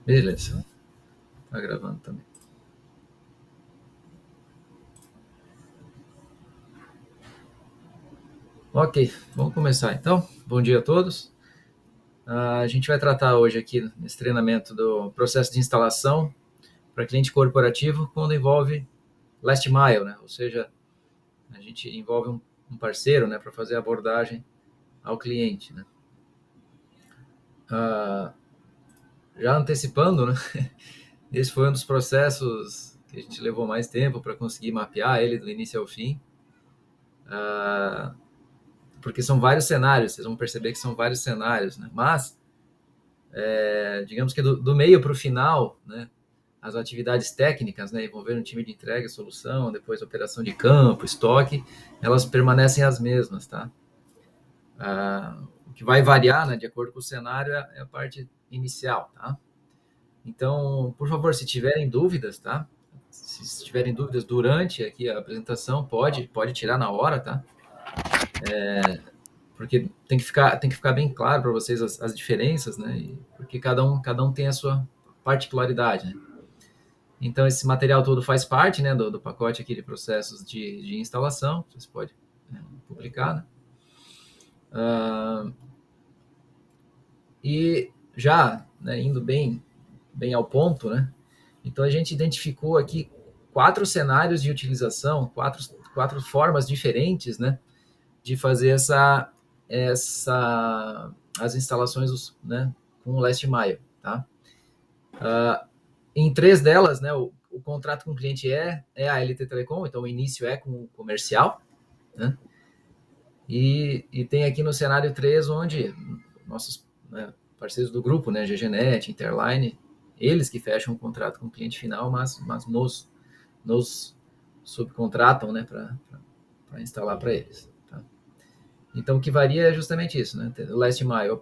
Beleza, tá gravando também. Ok, vamos começar então. Bom dia a todos. A gente vai tratar hoje aqui nesse treinamento do processo de instalação para cliente corporativo quando envolve last mile, né? Ou seja, a gente envolve um parceiro, né, para fazer a abordagem ao cliente, né? Ah, já antecipando, né? Esse foi um dos processos que a gente levou mais tempo para conseguir mapear ele do início ao fim. Porque são vários cenários, vocês vão perceber que são vários cenários, né? Mas digamos que do meio para o final, né, as atividades técnicas, né, envolvendo o time de entrega, solução, depois operação de campo, estoque, elas permanecem as mesmas, tá? O que vai variar, né, de acordo com o cenário, é a parte inicial, tá? Então, por favor, se tiverem dúvidas, tá? Se tiverem dúvidas durante aqui a apresentação, pode tirar na hora, tá? Porque tem que ficar bem claro para vocês as diferenças, né? Porque cada um tem a sua particularidade, né? Então, esse material todo faz parte, né, do pacote aqui de processos de instalação. Você pode publicar, né? E já, né, indo bem ao ponto, né? Então, a gente identificou aqui 4 cenários de utilização, quatro formas diferentes, né, de fazer as instalações, né, com o Last Mile, tá? Em 3 delas, né, o contrato com o cliente é a LT Telecom, então o início é com o comercial, né? E tem aqui no cenário 3 onde nossos, né, parceiros do grupo, né, GGNet, Interline, eles que fecham o contrato com o cliente final, mas nos subcontratam, né, para instalar para eles. Tá? Então, o que varia é justamente isso, né? Last mile, o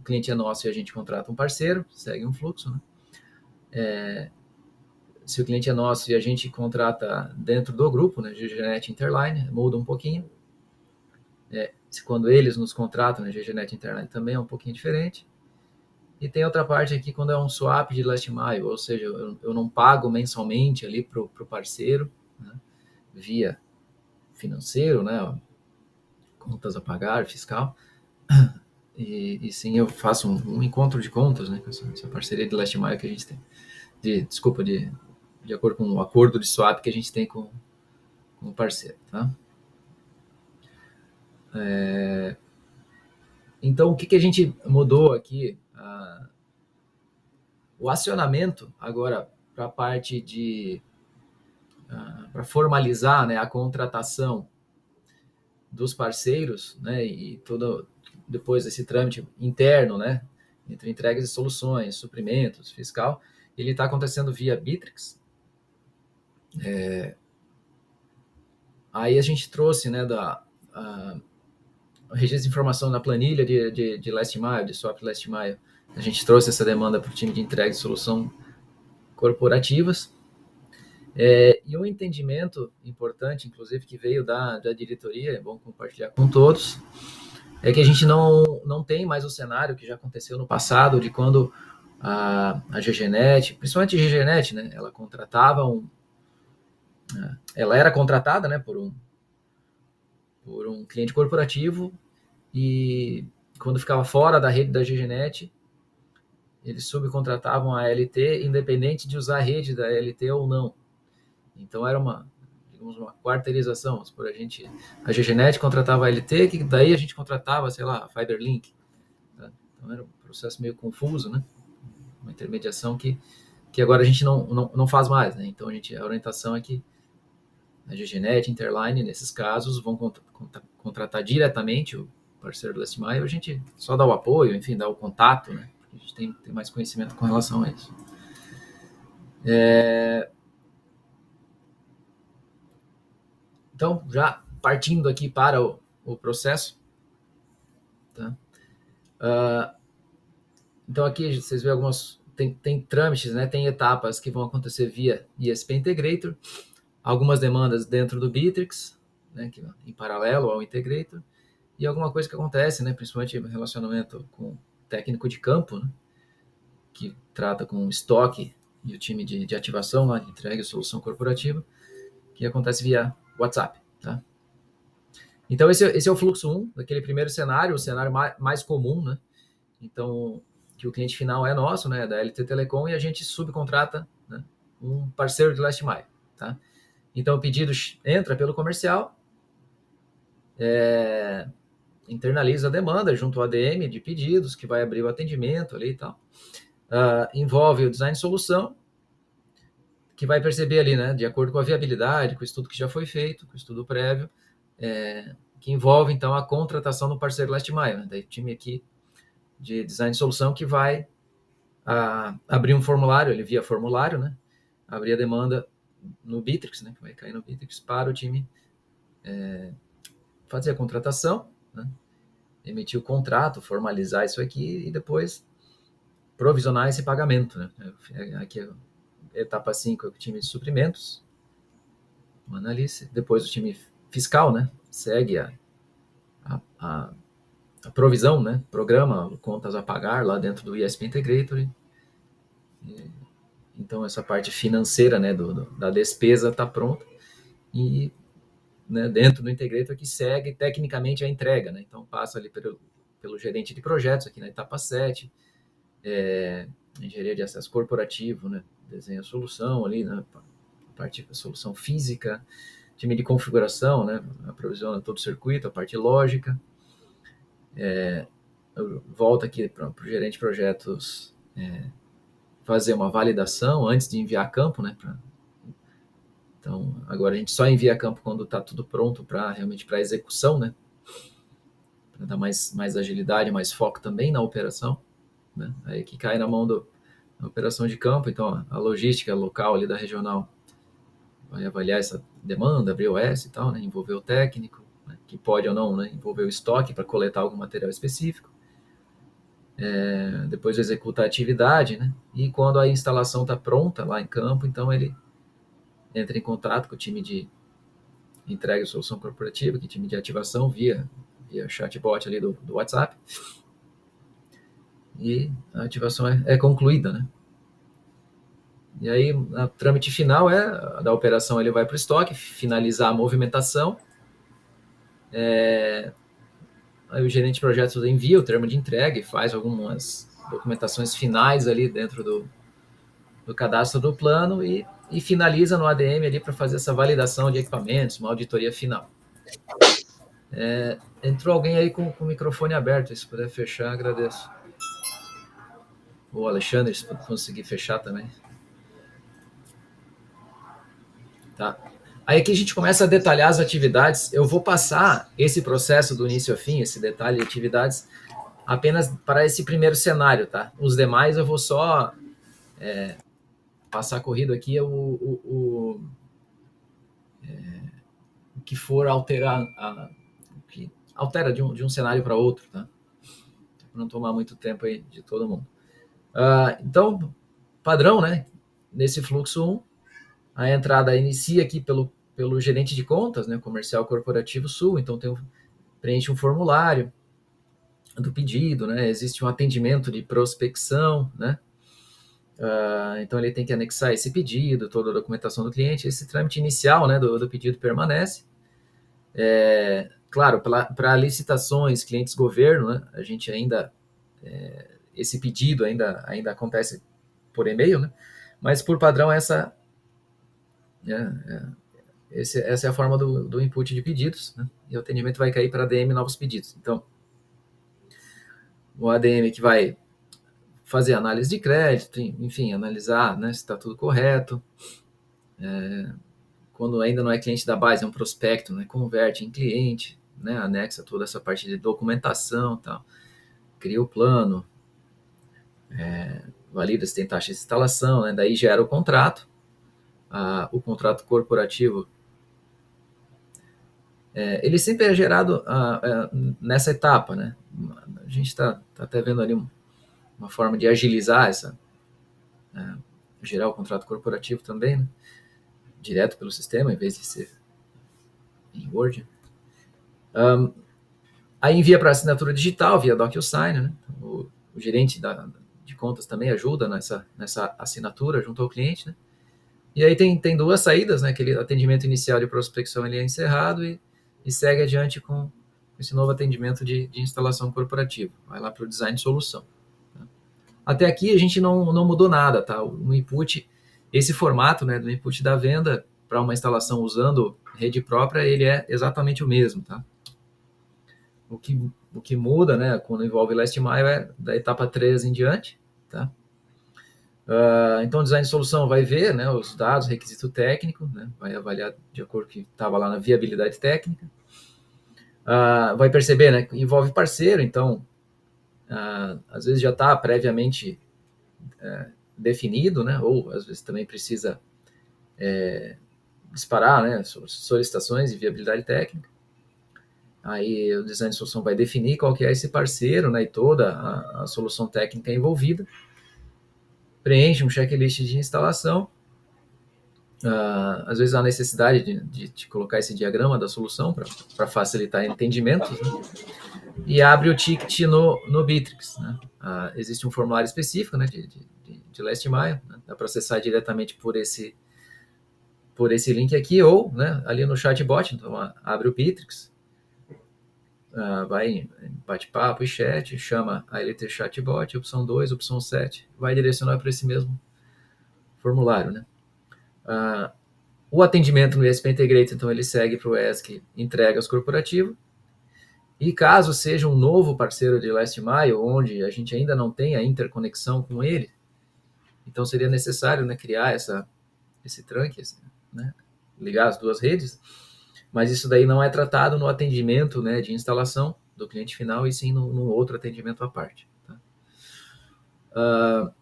cliente é nosso e a gente contrata um parceiro, segue um fluxo, né? Se o cliente é nosso e a gente contrata dentro do grupo, né, GGNet Interline, muda um pouquinho. Quando eles nos contratam, né, GGNet Interline também é um pouquinho diferente. E tem outra parte aqui quando é um swap de last mile, ou seja, eu não pago mensalmente ali para o parceiro, né, via financeiro, né, contas a pagar, fiscal, e sim eu faço um encontro de contas, né, com essa parceria de last mile que a gente tem, de acordo com o acordo de swap que a gente tem com o parceiro, tá? Então, o que a gente mudou aqui? O acionamento agora para a parte para formalizar, né, a contratação dos parceiros, né, e todo depois esse trâmite interno, né, entre entregas e soluções, suprimentos, fiscal, ele está acontecendo via Bittrex. Aí a gente trouxe, né, registro de informação na planilha de last mile, de swap last mile. A gente trouxe essa demanda para o time de entrega e solução corporativas. E um entendimento importante, inclusive, que veio da diretoria, é bom compartilhar com todos, é que a gente não tem mais o cenário que já aconteceu no passado, de quando a GGNet, principalmente a GGNet, né, ela era contratada, né, por um cliente corporativo, e quando ficava fora da rede da GGNet, eles subcontratavam a LT, independente de usar a rede da LT ou não. Então era digamos, uma quarteirização. Por a GGNet contratava a LT, que daí a gente contratava, sei lá, a Fiberlink. Tá? Então era um processo meio confuso, né? Uma intermediação que agora a gente não faz mais, né? Então a orientação é que a GGNet, Interline, nesses casos, vão contratar diretamente o parceiro do Last Mile, a gente só dá o apoio, enfim, dá o contato, né? Porque a gente tem mais conhecimento com relação a isso. Então, já partindo aqui para o processo, tá? Então, aqui vocês veem algumas. Tem trâmites, né? Tem etapas que vão acontecer via ISP Integrator, algumas demandas dentro do Bittrex, né? Em paralelo ao Integrator, e alguma coisa que acontece, né? Principalmente relacionamento com técnico de campo, né? que trata com estoque, e o time de ativação lá, de entrega e solução corporativa, que acontece via WhatsApp, tá? Então, esse é o fluxo 1, daquele primeiro cenário, o cenário mais comum, né? Então, que o cliente final é nosso, né, da LT Telecom, e a gente subcontrata, né, um parceiro de last mile, tá? Então, o pedido entra pelo comercial, internaliza a demanda junto ao ADM de pedidos, que vai abrir o atendimento ali e tal. Envolve o design de solução, que vai perceber ali, né, de acordo com a viabilidade, com o estudo que já foi feito, com o estudo prévio, que envolve, então, a contratação do parceiro last mile, né, daí time aqui de design de solução que vai abrir um formulário, ele via formulário, né, abrir a demanda no Bittrex, né, que vai cair no Bittrex, para o time fazer a contratação, né, emitir o contrato, formalizar isso aqui e depois provisionar esse pagamento, né. Aqui é a etapa 5 é o time de suprimentos, o analista, depois o time fiscal, né, segue a provisão, né, programa contas a pagar lá dentro do ESP Integrator. Então, essa parte financeira, né, da despesa está pronta e, né, dentro do Integrator que segue tecnicamente a entrega, né, então passa ali pelo gerente de projetos aqui na etapa 7, engenharia de acesso corporativo, né, desenha a solução ali, né, parte da solução física, time de configuração, né, aprovisiona todo o circuito, a parte lógica, volta aqui para o gerente de projetos fazer uma validação antes de enviar a campo, né, então, agora a gente só envia a campo quando está tudo pronto realmente para execução, né? Para dar mais agilidade, mais foco também na operação, né? Aí que cai na mão da operação de campo, então a logística local ali da regional vai avaliar essa demanda, abrir o OS e tal, né? Envolver o técnico, né? Que pode ou não, né? Envolver o estoque para coletar algum material específico. Depois executa a atividade, né? E quando a instalação está pronta lá em campo, então ele entra em contato com o time de entrega de solução corporativa, que é time de ativação via chatbot ali do WhatsApp, e a ativação é concluída, né? E aí, a trâmite final da operação, ele vai para o estoque, finalizar a movimentação, aí o gerente de projetos envia o termo de entrega e faz algumas documentações finais ali dentro do cadastro do plano e finaliza no ADM ali para fazer essa validação de equipamentos, uma auditoria final. Entrou alguém aí com o microfone aberto, se puder fechar, agradeço. O Alexandre, se conseguir fechar também. Tá. Aí aqui a gente começa a detalhar as atividades. Eu vou passar esse processo do início ao fim, esse detalhe de atividades, apenas para esse primeiro cenário, tá? Os demais eu vou só passar corrido aqui o que for alterar, o que altera de um cenário para outro, tá? Para não tomar muito tempo aí de todo mundo. Então, padrão, né? Nesse fluxo 1, a entrada inicia aqui pelo gerente de contas, né? Comercial Corporativo Sul, então preenche um formulário do pedido, né? Existe um atendimento de prospecção, né? Então ele tem que anexar esse pedido, toda a documentação do cliente, esse trâmite inicial, né, do pedido permanece. Claro, para licitações, clientes governo, né, a gente ainda, esse pedido ainda acontece por e-mail, né, mas por padrão essa é a forma do input de pedidos, né, e o atendimento vai cair para ADM novos pedidos. Então, o ADM que vai fazer análise de crédito, enfim, analisar, né, se está tudo correto. Quando ainda não é cliente da base, é um prospecto, né, converte em cliente, né, anexa toda essa parte de documentação, tal, cria o plano, valida se tem taxa de instalação, né, daí gera o contrato. O contrato corporativo, ele sempre é gerado nessa etapa, né? A gente está até vendo ali uma forma de agilizar gerar o contrato corporativo também, né? Direto pelo sistema, em vez de ser em Word. Aí envia para assinatura digital via DocuSign, né? O gerente de contas também ajuda nessa assinatura junto ao cliente, né? E aí tem duas saídas, né? Aquele atendimento inicial de prospecção ele é encerrado e segue adiante com esse novo atendimento de instalação corporativa. Vai lá para o design de solução. Tá? Até aqui a gente não mudou nada, tá? No input, esse formato, né, do input da venda para uma instalação usando rede própria, ele é exatamente o mesmo, tá? O que muda, né, quando envolve last mile é da etapa 3 em diante, tá? Então, o design de solução vai ver, né, os dados, requisito técnico, né, vai avaliar de acordo com o que estava lá na viabilidade técnica. Vai perceber, né, que envolve parceiro, então, às vezes já está previamente definido, né, ou às vezes também precisa disparar, né, solicitações de viabilidade técnica. Aí o design de solução vai definir qual que é esse parceiro, né, e toda a solução técnica envolvida. Preenche um checklist de instalação. Às vezes há necessidade de colocar esse diagrama da solução para facilitar entendimentos, né? E abre o ticket no Bittrex, né? Existe um formulário específico, né, de last mile, né? Dá para acessar diretamente por esse link aqui ou, né, ali no chatbot. Então abre o Bittrex, vai em bate-papo e chat, chama a LT Chatbot, opção 2, opção 7, vai direcionar para esse mesmo formulário, né? O atendimento no ESP Integrator, então, ele segue para o ESC entregas corporativo. E caso seja um novo parceiro de Last Mile, onde a gente ainda não tem a interconexão com ele, então seria necessário, né, criar esse trunk, né, ligar as duas redes, mas isso daí não é tratado no atendimento, né, de instalação do cliente final, e sim num outro atendimento à parte. Tá?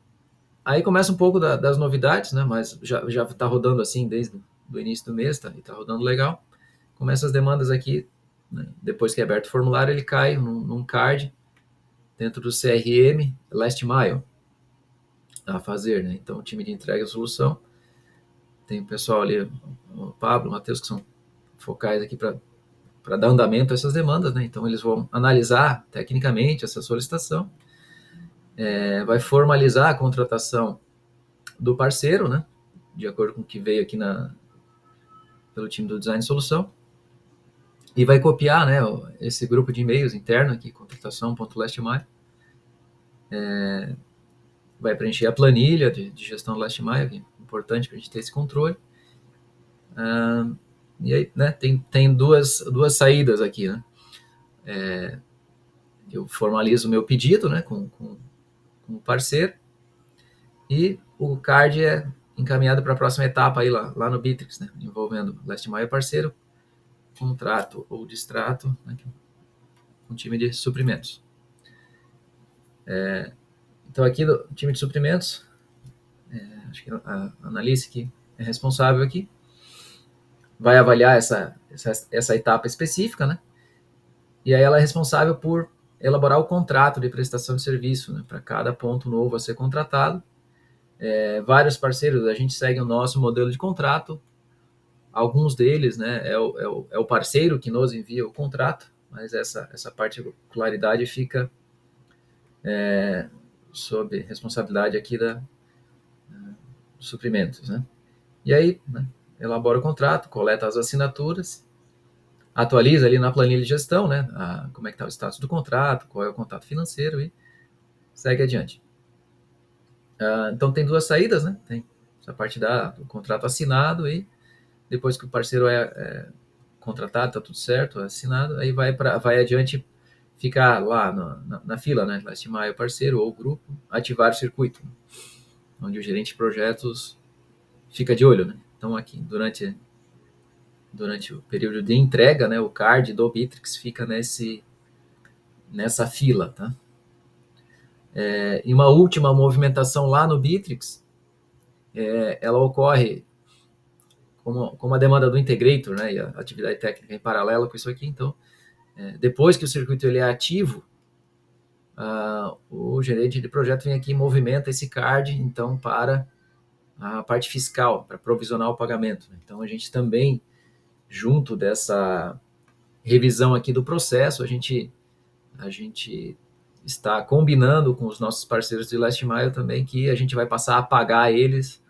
Aí começa um pouco das novidades, né, mas já está rodando assim desde o início do mês, tá, e está rodando legal. Começa as demandas aqui, né, depois que é aberto o formulário, ele cai num card dentro do CRM Last Mile a fazer, né? Então, o time de entrega e solução, tem o pessoal ali, o Pablo, o Matheus, que são focais aqui para dar andamento a essas demandas, né? Então, eles vão analisar tecnicamente essa solicitação, vai formalizar a contratação do parceiro, né? De acordo com o que veio aqui pelo time do Design Solução, e vai copiar, né, esse grupo de e-mails interno aqui, contratação.lastmile, vai preencher a planilha de gestão do last mile, que é importante para a gente ter esse controle. E aí, né, tem duas saídas aqui, né? Eu formalizo o meu pedido, né, com o parceiro, e o card é encaminhado para a próxima etapa aí lá no Bittrex, né, envolvendo last mile parceiro, contrato ou distrato, né, com time de suprimentos. Então aqui do time de suprimentos, acho que a analista que é responsável aqui vai avaliar essa etapa específica, né? E aí ela é responsável por elaborar o contrato de prestação de serviço, né, para cada ponto novo a ser contratado. Vários parceiros, a gente segue o nosso modelo de contrato. Alguns deles, né, é o parceiro que nos envia o contrato, mas essa particularidade fica sob responsabilidade aqui dos suprimentos, né? E aí, né, elabora o contrato, coleta as assinaturas, atualiza ali na planilha de gestão, né, como é que está o status do contrato, qual é o contato financeiro e segue adiante. Então tem duas saídas, né? Tem essa parte do contrato assinado e depois que o parceiro é contratado, tá tudo certo, assinado, aí vai adiante ficar lá na fila, né? Estimar o parceiro ou o grupo, ativar o circuito, né, onde o gerente de projetos fica de olho, né? Então aqui durante o período de entrega, né, o card do Bittrex fica nessa fila, tá? E uma última movimentação lá no Bittrex, ela ocorre como a demanda do integrator, né, e a atividade técnica em paralelo com isso aqui. Então, depois que o circuito ele é ativo, o gerente de projeto vem aqui e movimenta esse card, então, para a parte fiscal, para provisionar o pagamento. Então, a gente também, junto dessa revisão aqui do processo, a gente está combinando com os nossos parceiros de Last Mile também que a gente vai passar a pagar eles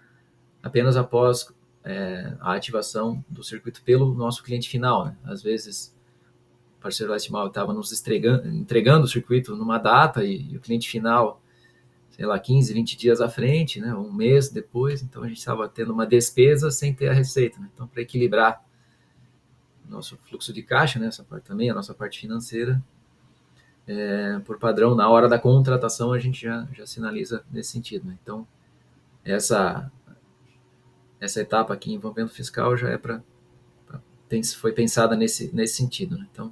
apenas após a ativação do circuito pelo nosso cliente final, né? Às vezes o parceiro Last Mile estava nos entregando o circuito numa data e o cliente final, sei lá, 15, 20 dias à frente, né? Um mês depois, então a gente estava tendo uma despesa sem ter a receita, né? Então, para equilibrar nosso fluxo de caixa, né? Essa parte também, a nossa parte financeira, por padrão, na hora da contratação, a gente já sinaliza nesse sentido, né? Então, essa etapa aqui envolvendo fiscal já foi pensada nesse sentido, né? Então,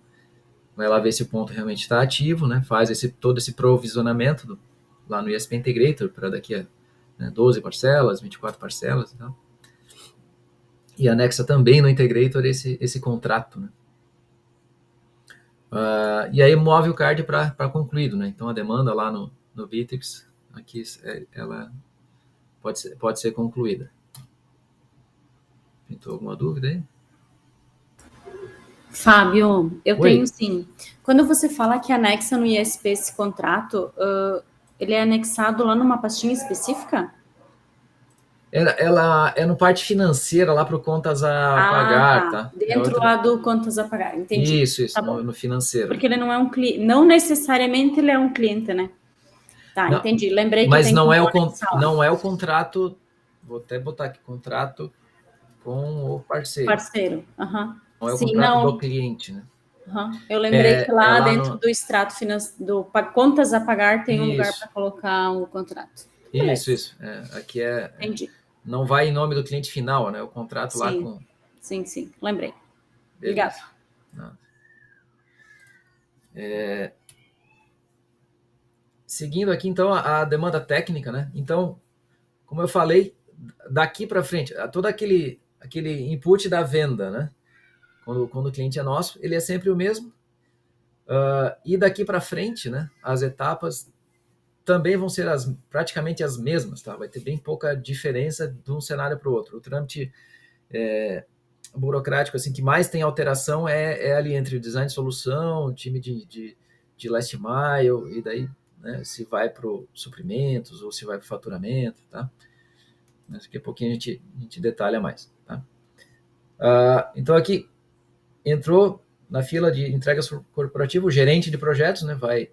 vai lá ver se o ponto realmente está ativo, né? Faz todo esse provisionamento lá no ESP Integrator para daqui a 12 parcelas, 24 parcelas e tal. E anexa também no Integrator esse contrato, né? E aí move o card para concluído, né? Então a demanda lá no Bittrex, aqui ela pode ser concluída. Pintou alguma dúvida aí? Fábio, eu tenho sim. Quando você fala que anexa no ISP esse contrato, ele é anexado lá numa pastinha específica? Ela é no parte financeira, lá para o contas a pagar, tá? Dentro lá do contas a pagar, entendi. Isso, tá no financeiro. Porque ele não é um cliente, não necessariamente ele é um cliente, né? Tá, não, entendi. Lembrei que mas não é o contrato, vou até botar aqui, contrato com o parceiro. Não é o contrato do cliente, né? Eu lembrei que lá dentro do extrato do contas a pagar tem um lugar para colocar o contrato. Isso. Aqui entendi. Não vai em nome do cliente final, né? O contrato lá com... Sim. Lembrei. Obrigado. Seguindo aqui, então, a demanda técnica, né? Então, como eu falei, daqui para frente, todo aquele input da venda, né? Quando o cliente é nosso, ele é sempre o mesmo. E daqui para frente, né? As etapas também vão ser praticamente as mesmas, tá? Vai ter bem pouca diferença de um cenário para o outro. O trâmite burocrático assim que mais tem alteração é ali entre o design de solução, o time de last mile, e daí, né, se vai para suprimentos ou se vai para faturamento, tá? Mas daqui a pouquinho a gente detalha mais, tá? Então aqui entrou na fila de entregas corporativa o gerente de projetos, né? Vai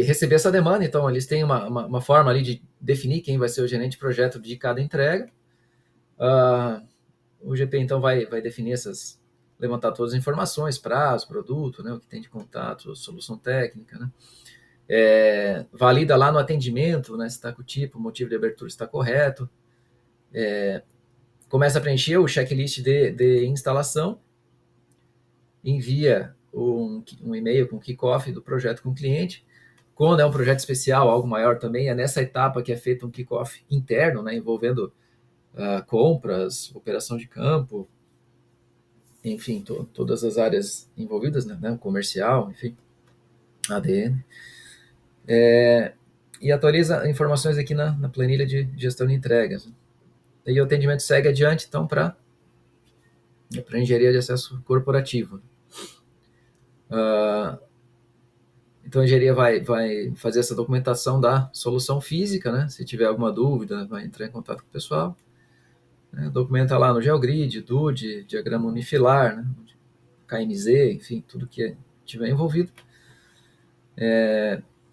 receber essa demanda, então eles têm uma forma ali de definir quem vai ser o gerente de projeto de cada entrega. O GP, então, vai definir levantar todas as informações, prazo, produto, né, o que tem de contato, solução técnica, né? Valida lá no atendimento, né, se está com o tipo, o motivo de abertura está correto. Começa a preencher o checklist de instalação, envia um e-mail com o kickoff do projeto com o cliente. Quando é um projeto especial, algo maior também, é nessa etapa que é feito um kickoff interno, né, envolvendo compras, operação de campo, enfim, todas as áreas envolvidas, né, comercial, enfim, ADN. E atualiza informações aqui na planilha de gestão de entregas. E o atendimento segue adiante, então, para engenharia de acesso corporativo. Então, a engenharia vai fazer essa documentação da solução física, né? Se tiver alguma dúvida, vai entrar em contato com o pessoal. Documenta lá no GeoGrid, DUD, diagrama unifilar, né? KMZ, enfim, tudo que tiver envolvido.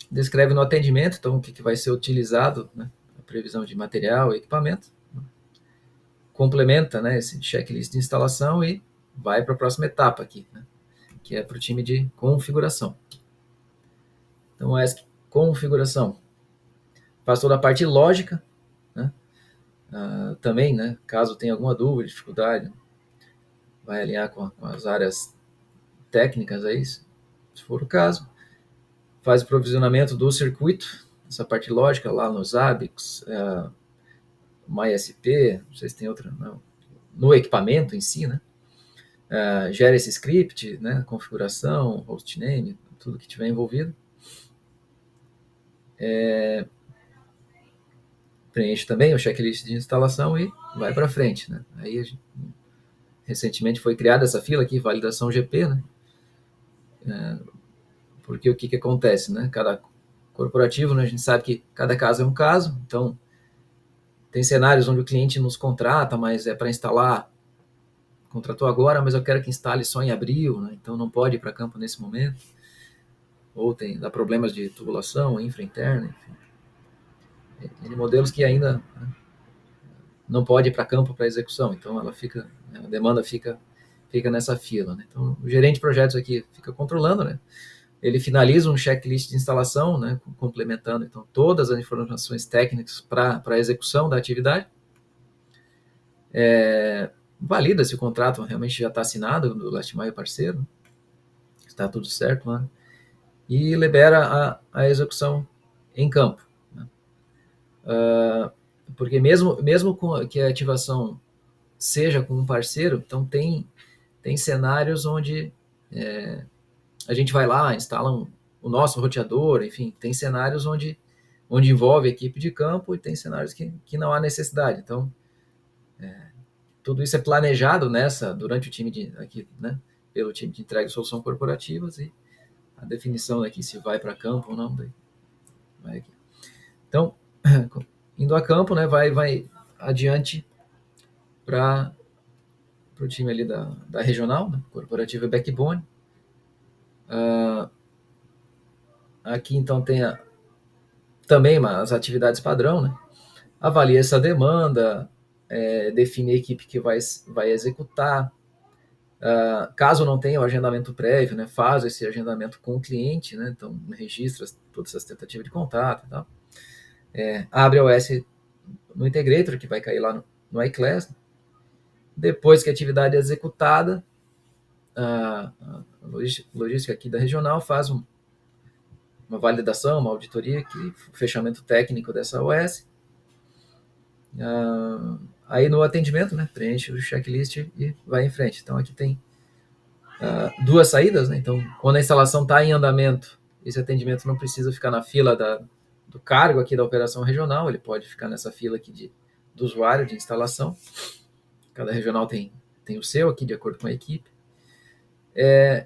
Descreve no atendimento, então, o que vai ser utilizado, né? A previsão de material e equipamento. Complementa, né, esse checklist de instalação e vai para a próxima etapa aqui, né? Que é para o time de configuração. Então, essa configuração faz toda a parte lógica, né? Também, né, caso tenha alguma dúvida, dificuldade, vai alinhar com as áreas técnicas aí, se for o caso. Faz o provisionamento do circuito, essa parte lógica lá nos Zabbix, MySP, não sei se tem outra, não, no equipamento em si, né? Gera esse script, né? Configuração, hostname, tudo que tiver envolvido. Preenche também o checklist de instalação e vai para frente, né? Aí recentemente foi criada essa fila aqui, validação GP, né? porque o que acontece, né? Cada corporativo, né, a gente sabe que cada caso é um caso, então tem cenários onde o cliente nos contrata, mas é para instalar, contratou agora, mas eu quero que instale só em abril, né? Então não pode ir para campo nesse momento. Ou dá problemas de tubulação, infra interna, enfim. Tem modelos que ainda, né, não pode ir para campo para execução, então ela fica, a demanda fica nessa fila, né? Então o gerente de projetos aqui fica controlando, né? Ele finaliza um checklist de instalação, né, complementando então todas as informações técnicas para a execução da atividade. Valida se o contrato realmente já está assinado do Last Mile parceiro, está tudo certo lá, e libera a execução em campo, né? Porque mesmo que a ativação seja com um parceiro, então tem cenários onde a gente vai lá, instala o nosso roteador, enfim, tem cenários onde envolve a equipe de campo e tem cenários que não há necessidade. Então, tudo isso é planejado durante o time aqui, né, pelo time de entrega de solução corporativas, e a definição aqui se vai para campo ou não. Vai aqui. Então, indo a campo, né, vai adiante para o time ali da regional, né, corporativa backbone. Aqui, então, tem também as atividades padrão, né? Avalia essa demanda, define a equipe que vai executar. Caso não tenha o agendamento prévio, né, faz esse agendamento com o cliente, né, então registra todas essas tentativas de contato e tal. Abre a OS no Integrator, que vai cair lá no iClass. Depois que a atividade é executada, a logística aqui da regional faz uma validação, uma auditoria, o fechamento técnico dessa OS. Aí no atendimento, né, preenche o checklist e vai em frente. Então aqui tem duas saídas, né? Então quando a instalação está em andamento, esse atendimento não precisa ficar na fila do cargo aqui da operação regional, ele pode ficar nessa fila aqui do usuário de instalação. Cada regional tem o seu aqui, de acordo com a equipe.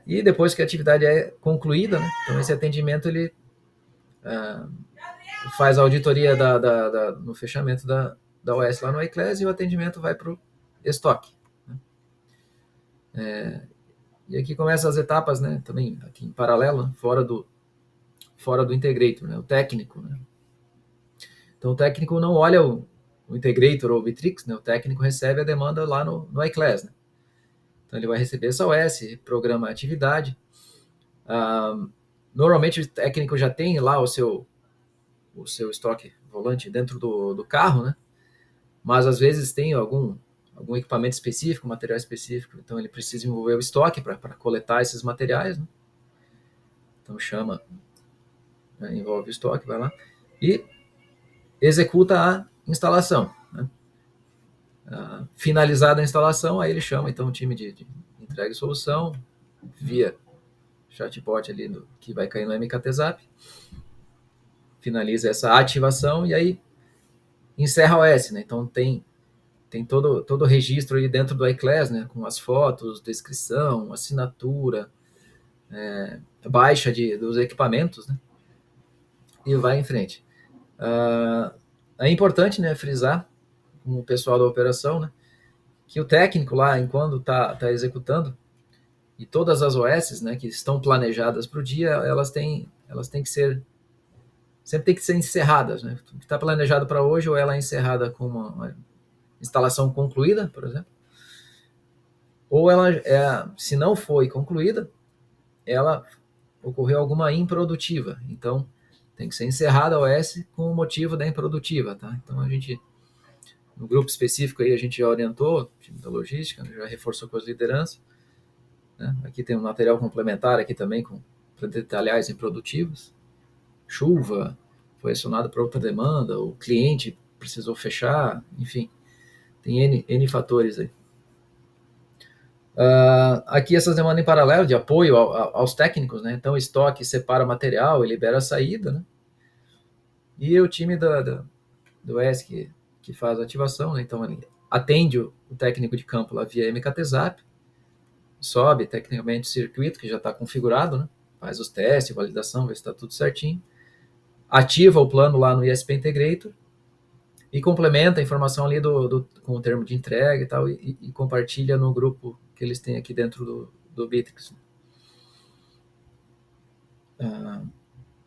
E depois que a atividade é concluída, né, então esse atendimento ele faz a auditoria no fechamento da OS lá no iClass, e o atendimento vai para o estoque, né? E aqui começam as etapas, né, também aqui em paralelo, fora do Integrator, né, o técnico, né? Então o técnico não olha o Integrator ou o Bitrix, né? O técnico recebe a demanda lá no iClass, né? Então ele vai receber essa OS, programa a atividade. Normalmente o técnico já tem lá o seu estoque volante dentro do carro, né? Mas às vezes tem algum equipamento específico, material específico, então ele precisa envolver o estoque para coletar esses materiais, né? Então chama, né, envolve o estoque, vai lá e executa a instalação, né? Finalizada a instalação, aí ele chama então o time de entrega e solução via chatbot ali que vai cair no MKTzap, finaliza essa ativação e aí encerra o OS, né? Então tem todo o registro ali dentro do iClass, né, com as fotos, descrição, assinatura, baixa dos equipamentos, né, e vai em frente. É importante, né, frisar com o pessoal da operação, né, que o técnico lá, enquanto está executando, e todas as OS, né, que estão planejadas para o dia, elas têm que ser, sempre tem que ser encerradas, né? O que está planejado para hoje, ou ela é encerrada com uma instalação concluída, por exemplo, ou ela, se não foi concluída, ela ocorreu alguma improdutiva. Então, tem que ser encerrada a OS com o motivo da improdutiva, tá? Então, a gente, no grupo específico aí, a gente já orientou, o time da logística, já reforçou com as lideranças, né? Aqui tem um material complementar aqui também para detalhar as improdutivas. Chuva, foi acionado para outra demanda, o cliente precisou fechar, enfim, tem N fatores aí. Aqui essas demandas em paralelo de apoio aos técnicos, né? Então o estoque separa material e libera a saída, né? E o time do ESC que faz a ativação, né? Então ele atende o técnico de campo lá via MKTzap, sobe tecnicamente o circuito que já está configurado, né? faz os testes, validação, vê se está tudo certinho, ativa o plano lá no ISP Integrator e complementa a informação ali com o termo de entrega e tal, e compartilha no grupo que eles têm aqui dentro do Bittrex.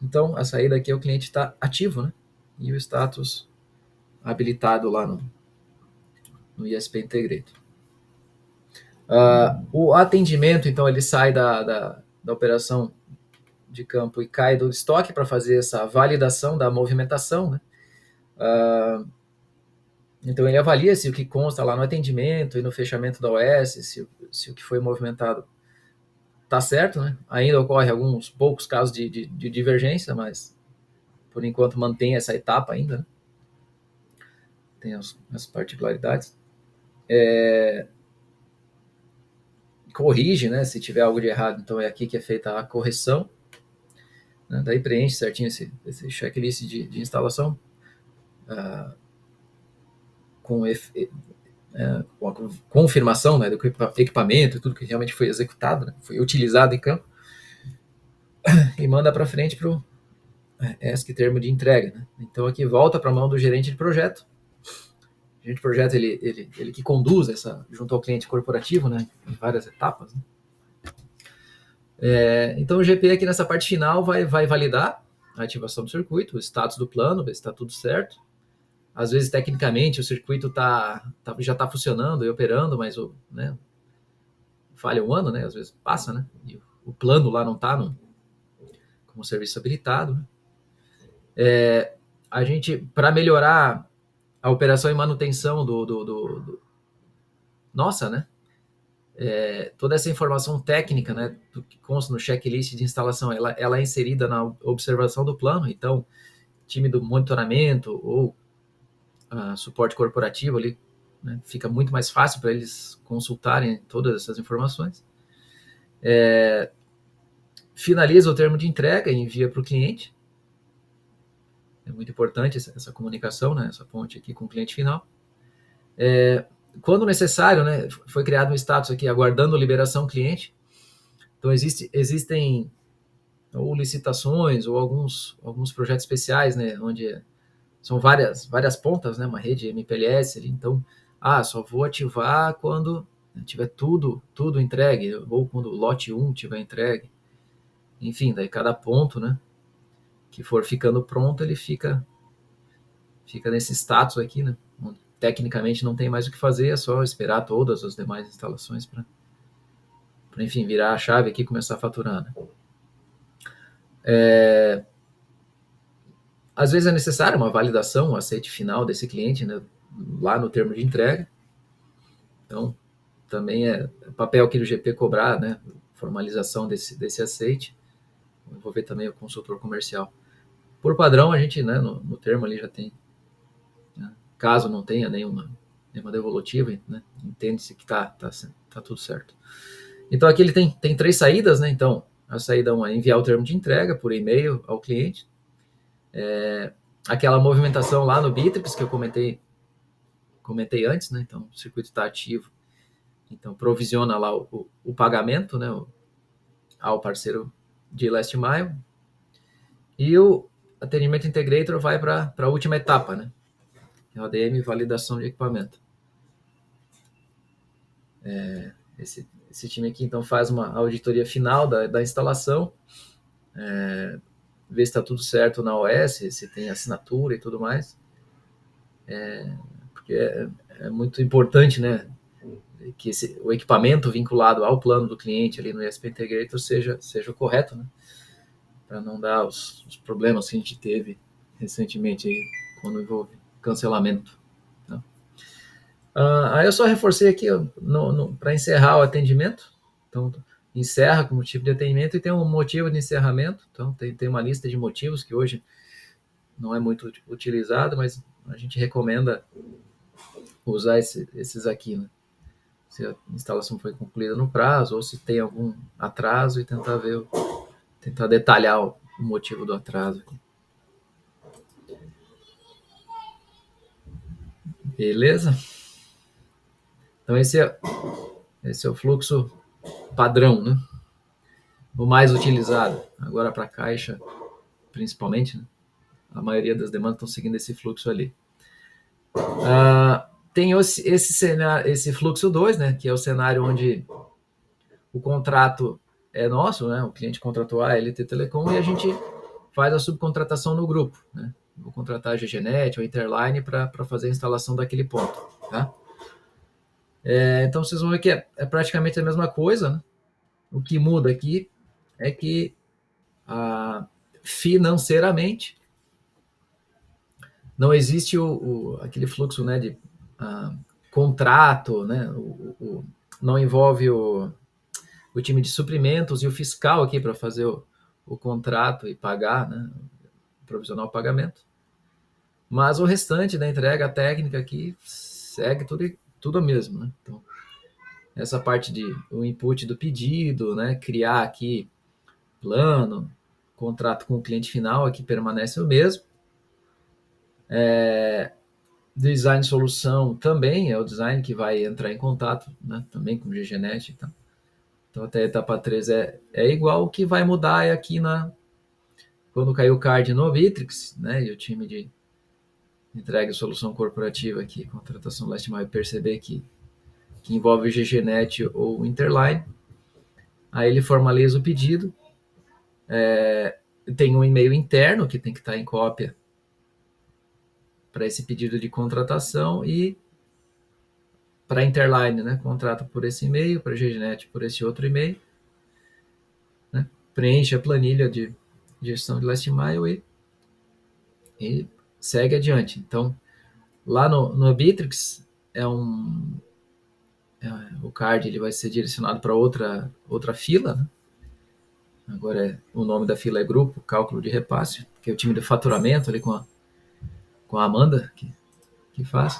Então, a saída aqui é o cliente está ativo, né? E o status habilitado lá no ISP Integrator. O atendimento, então, ele sai da operação de campo e cai do estoque para fazer essa validação da movimentação, né? Então, ele avalia se o que consta lá no atendimento e no fechamento da OS, se o que foi movimentado está certo, né? Ainda ocorre alguns poucos casos de divergência, mas por enquanto mantém essa etapa ainda, né? Tem as particularidades. Corrige, né? Se tiver algo de errado, então é aqui que é feita a correção, né? Daí preenche certinho esse checklist de instalação com a confirmação, né, do equipamento e tudo que realmente foi executado, né, foi utilizado em campo, e manda para frente para o ESC termo de entrega, né? Então aqui volta para a mão do gerente de projeto. O gerente de projeto ele que conduz junto ao cliente corporativo, né, em várias etapas, né? Então o GP aqui nessa parte final vai validar a ativação do circuito, o status do plano, ver se está tudo certo. Às vezes, tecnicamente, o circuito já está funcionando e operando, mas falha um ano, né? Às vezes passa, né? E o plano lá não está como serviço habilitado, né? A gente, para melhorar a operação e manutenção nossa, né? Toda essa informação técnica, né, do que consta no checklist de instalação, ela é inserida na observação do plano. Então, time do monitoramento ou suporte corporativo ali, né, fica muito mais fácil para eles consultarem todas essas informações. Finaliza o termo de entrega e envia para o cliente. É muito importante essa comunicação, né, essa ponte aqui com o cliente final. Quando necessário, né, foi criado um status aqui, aguardando liberação cliente. Então, existem ou licitações ou alguns projetos especiais, né, onde são várias pontas, né, uma rede MPLS ali. Então, só vou ativar quando tiver tudo entregue, ou quando o lote 1 tiver entregue. Enfim, daí cada ponto, né, que for ficando pronto, ele fica nesse status aqui, né, onde tecnicamente não tem mais o que fazer, é só esperar todas as demais instalações para enfim, virar a chave aqui e começar a faturar, né? Às vezes é necessário uma validação, um aceite final desse cliente, né, lá no termo de entrega. Então, também é papel aqui do GP cobrar, né, formalização desse aceite. Vou envolver também o consultor comercial. Por padrão, a gente, né, no termo ali já tem, né, caso não tenha nenhuma devolutiva, né, entende-se que tá tudo certo. Então, aqui ele tem 3 saídas, né? Então, a saída 1 é enviar o termo de entrega por e-mail ao cliente. Aquela movimentação lá no Bittrex que eu comentei antes, né? Então, o circuito está ativo. Então, provisiona lá o pagamento, né, ao parceiro de last mile. E o atendimento integrator vai para a última etapa, né? Que é o ADM, validação de equipamento. Esse time aqui, então, faz uma auditoria final da instalação, vê se está tudo certo na OS, se tem assinatura e tudo mais. Porque é muito importante, né, que o equipamento vinculado ao plano do cliente ali no ESP Integrator seja o correto, né, para não dar os problemas que a gente teve recentemente aí, quando houve cancelamento. Tá? Aí eu só reforcei aqui para encerrar o atendimento. Então, encerra como tipo de atendimento e tem um motivo de encerramento. Então, tem uma lista de motivos que hoje não é muito utilizado, mas a gente recomenda usar esses aqui, né? Se a instalação foi concluída no prazo ou se tem algum atraso e tentar detalhar o motivo do atraso aqui. Beleza? Então esse é o fluxo padrão, né? o mais utilizado. Agora para a caixa, principalmente, né? A maioria das demandas estão seguindo esse fluxo ali. Tem esse fluxo 2, né, que é o cenário onde o contrato é nosso, né, o cliente contratou a LT Telecom e a gente faz a subcontratação no grupo. Né? Vou contratar a GGNet ou a Interline para fazer a instalação daquele ponto. Tá? Então vocês vão ver que é praticamente a mesma coisa. Né? O que muda aqui é que financeiramente não existe aquele fluxo, né, de contrato, né, não envolve o time de suprimentos e o fiscal aqui para fazer o contrato e pagar, né, provisionar o pagamento. Mas o restante da entrega técnica aqui segue tudo mesmo. Né? Então, essa parte de o input do pedido, né, criar aqui plano, contrato com o cliente final aqui permanece o mesmo. Design solução também é o design que vai entrar em contato, né, também com o GGNet. Então até a etapa 3 é igual. O que vai mudar é aqui quando cair o card no Bittrex, né, e o time de entrega e solução corporativa aqui, contratação Last Mile, perceber que envolve o GGNet ou o Interline, aí ele formaliza o pedido, tem um e-mail interno que tem que estar em cópia para esse pedido de contratação e para a Interline, né, contrata por esse e-mail, para a GGNet por esse outro e-mail, né, preenche a planilha de gestão de Last Mile e segue adiante. Então, lá no Bittrex, o card ele vai ser direcionado para outra fila, né? Agora o nome da fila é grupo, cálculo de repasse, que é o time de faturamento ali com a Amanda que faz.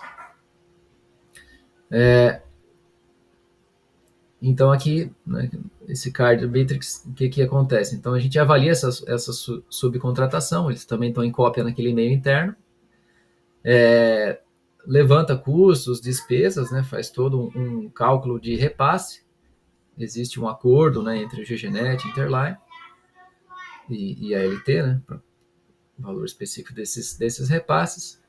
Então aqui, né, esse card do Bittrex, o que acontece? Então a gente avalia essa subcontratação, eles também estão em cópia naquele e-mail interno, levanta custos, despesas, né, faz todo um cálculo de repasse, existe um acordo, né, entre o GGNet, Interline e a LT, né, para o valor específico desses repasses.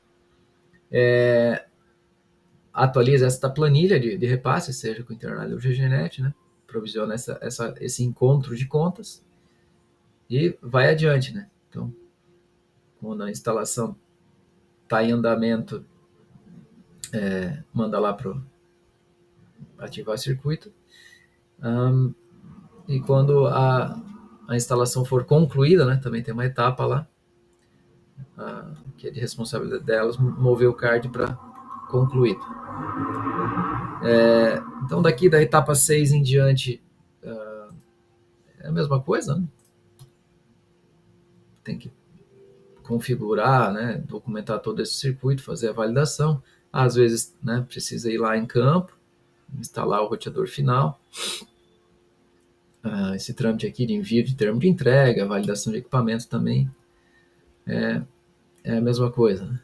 Atualiza esta planilha de repasse, seja com o Interline ou o GGNet, né, provisiona esse encontro de contas e vai adiante. Né. Então, quando a instalação está em andamento, manda lá para ativar o circuito. E quando a instalação for concluída, né, também tem uma etapa lá, que é de responsabilidade delas, mover o card para concluído. Então, daqui da etapa 6 em diante, é a mesma coisa, né? Tem que configurar, né, documentar todo esse circuito, fazer a validação. Às vezes, né, precisa ir lá em campo, instalar o roteador final. Esse trâmite aqui de envio de termo de entrega, validação de equipamento também é a mesma coisa. Né?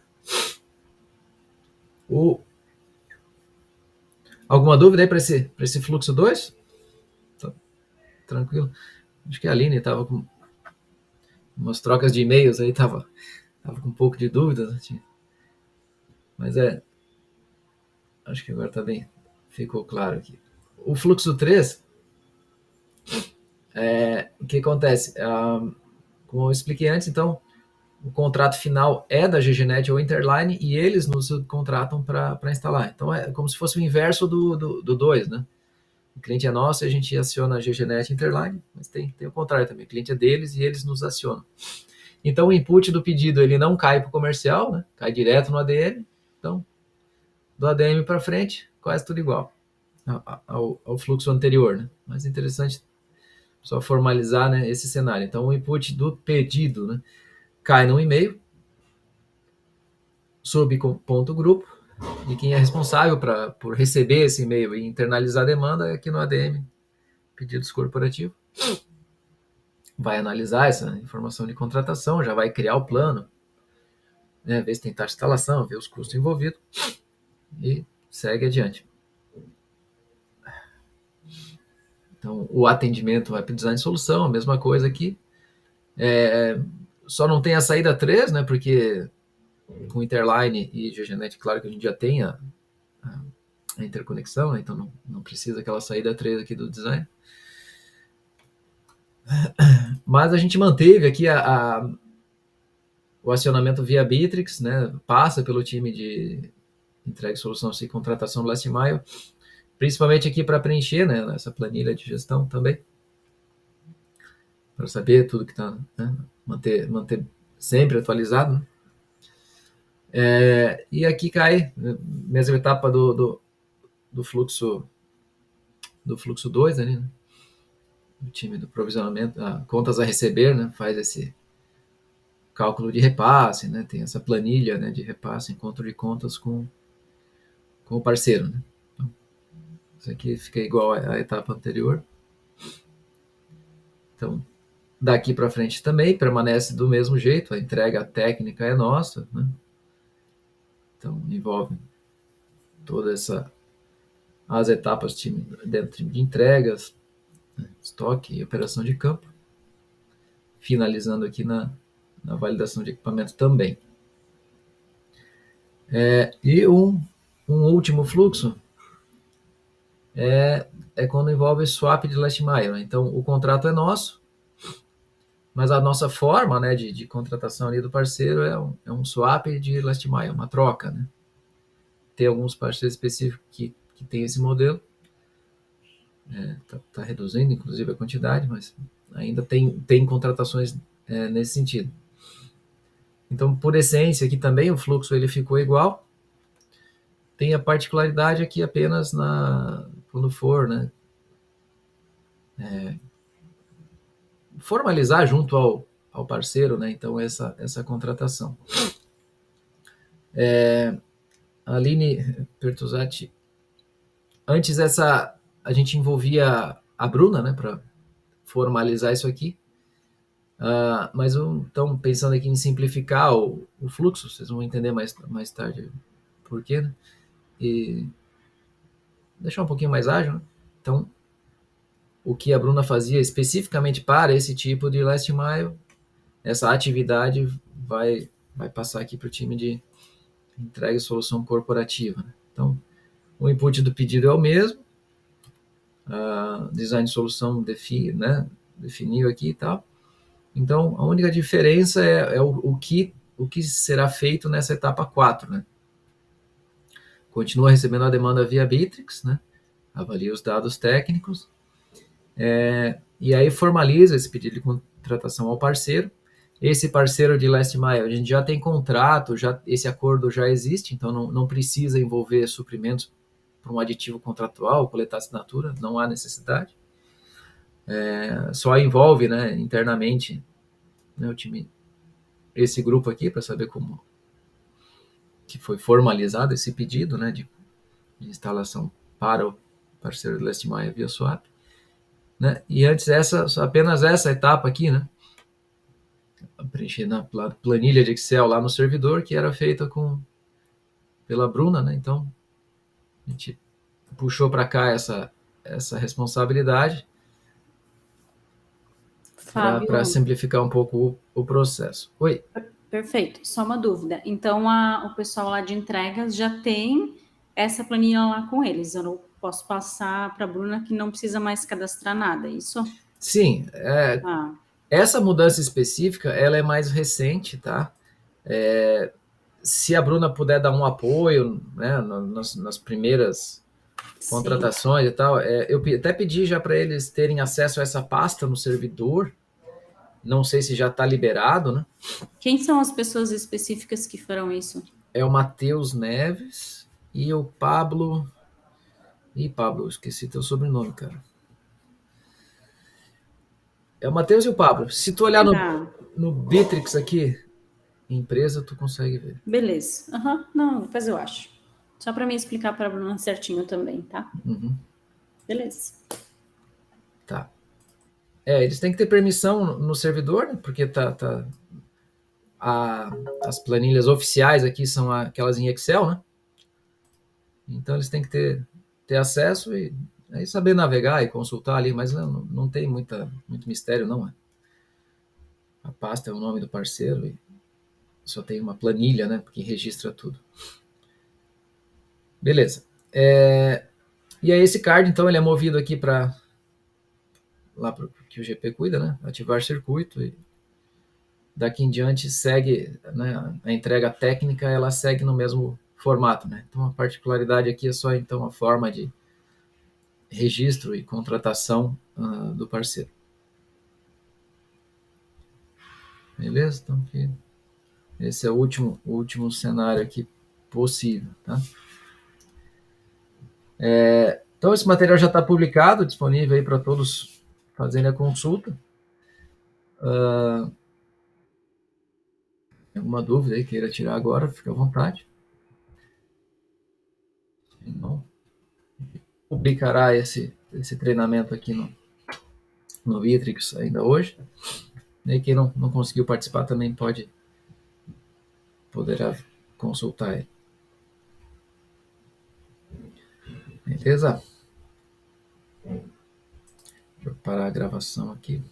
Alguma dúvida aí para esse fluxo 2? Tá tranquilo? Acho que a Aline estava com umas trocas de e-mails aí, estava com um pouco de dúvida. Né? Mas acho que agora está bem, ficou claro aqui. O fluxo 3, o que acontece? Como eu expliquei antes, então, o contrato final é da GGNet ou Interline e eles nos contratam para instalar. Então, é como se fosse o inverso do 2, né? O cliente é nosso e a gente aciona a GGNet Interline, mas tem o contrário também. O cliente é deles e eles nos acionam. Então, o input do pedido ele não cai para o comercial, né? Cai direto no ADM. Então, do ADM para frente, quase tudo igual ao fluxo anterior. Né? Mas é interessante só formalizar, né, esse cenário. Então, o input do pedido, né, cai no e-mail, sob ponto grupo, e quem é responsável por receber esse e-mail e internalizar a demanda é aqui no ADM, pedidos corporativos. Vai analisar essa informação de contratação, já vai criar o plano, né, ver se tem taxa de instalação, ver os custos envolvidos e segue adiante. Então, o atendimento vai para o design de solução, a mesma coisa aqui. Só não tem a saída 3, né? Porque com Interline e GGNet, claro que a gente já tem a interconexão, né? Então não precisa aquela saída 3 aqui do design. Mas a gente manteve aqui o acionamento via Bittrex, né? Passa pelo time de entrega de solução e contratação do Last Mile, principalmente aqui para preencher, né, essa planilha de gestão também, para saber tudo que está, né, manter sempre atualizado. Né? E aqui cai, mesma etapa do fluxo 2 ali, né? O time do provisionamento, contas a receber, né, faz esse cálculo de repasse, né, tem essa planilha, né, de repasse, encontro de contas com o parceiro. Né? Então, isso aqui fica igual à etapa anterior. Então, daqui para frente também permanece do mesmo jeito, a entrega técnica é nossa, né? Então, envolve todas as etapas dentro de entregas, né, estoque e operação de campo, finalizando aqui na validação de equipamento também. E um último fluxo é quando envolve swap de last mile. Né? Então, o contrato é nosso, mas a nossa forma, né, de contratação ali do parceiro é um swap de last mile, uma troca. Né? Tem alguns parceiros específicos que tem esse modelo. Tá reduzindo, inclusive, a quantidade, mas ainda tem contratações nesse sentido. Então, por essência, aqui também o fluxo ele ficou igual. Tem a particularidade aqui apenas quando for, né, formalizar junto ao parceiro, né, então essa contratação. Aline Pertuzati, antes a gente envolvia a Bruna, né, para formalizar isso aqui. Mas então, pensando aqui em simplificar o fluxo, vocês vão entender mais tarde por quê, né? E deixar um pouquinho mais ágil, né? Então, o que a Bruna fazia especificamente para esse tipo de last mile, essa atividade vai passar aqui para o time de entrega e solução corporativa. Né? Então, o input do pedido é o mesmo, design de solução definiu aqui e tal. Então, a única diferença é o que será feito nessa etapa 4, né? Continua recebendo a demanda via Bittrex, né? Avalia os dados técnicos, e aí formaliza esse pedido de contratação ao parceiro. Esse parceiro de last mile, a gente já tem contrato, esse acordo já existe, então não precisa envolver suprimentos para um aditivo contratual, coletar assinatura, não há necessidade. Só envolve, né, internamente, né, o time, esse grupo aqui, para saber como que foi formalizado esse pedido, né, de instalação para o parceiro de last mile via swap. Né? E antes apenas essa etapa aqui, né? Preencher na planilha de Excel lá no servidor, que era feita pela Bruna, né? Então, a gente puxou para cá essa responsabilidade para simplificar um pouco o processo. Oi? Perfeito. Só uma dúvida. Então, o pessoal lá de entregas já tem essa planilha lá com eles. Eu não posso passar para a Bruna que não precisa mais cadastrar nada, é isso? Sim. Essa mudança específica, ela é mais recente, tá? Se a Bruna puder dar um apoio, né, nas primeiras contratações e tal, eu até pedi já para eles terem acesso a essa pasta no servidor. Não sei se já está liberado, né? Quem são as pessoas específicas que farão isso? É o Matheus Neves e o Pablo. Ih, Pablo, esqueci teu sobrenome, cara. É o Matheus e o Pablo. Se tu olhar no Bittrex aqui, empresa, tu consegue ver. Beleza. Não, depois eu acho. Só para me explicar para a Bruna certinho também, tá? Uhum. Beleza. Tá. Eles têm que ter permissão no servidor, né? Porque as planilhas oficiais aqui são aquelas em Excel, né? Então eles têm que ter acesso e Aí saber navegar e consultar ali, mas não tem muito mistério, não. A pasta é o nome do parceiro e só tem uma planilha, né, que registra tudo. Beleza. E aí esse card, então, ele é movido aqui para lá para que o GP cuida, né? Ativar circuito e daqui em diante segue, né, a entrega técnica, ela segue no mesmo formato, né? Então a particularidade aqui é só então a forma de registro e contratação do parceiro. Beleza? Então aqui, esse é o último cenário aqui possível, tá? Então esse material já está publicado, disponível aí para todos fazerem a consulta. Alguma dúvida aí queira tirar agora, fica à vontade. Não publicará esse treinamento aqui no Vitrix ainda hoje. E quem não conseguiu participar também poderá consultar ele. Beleza? Deixa eu parar a gravação aqui.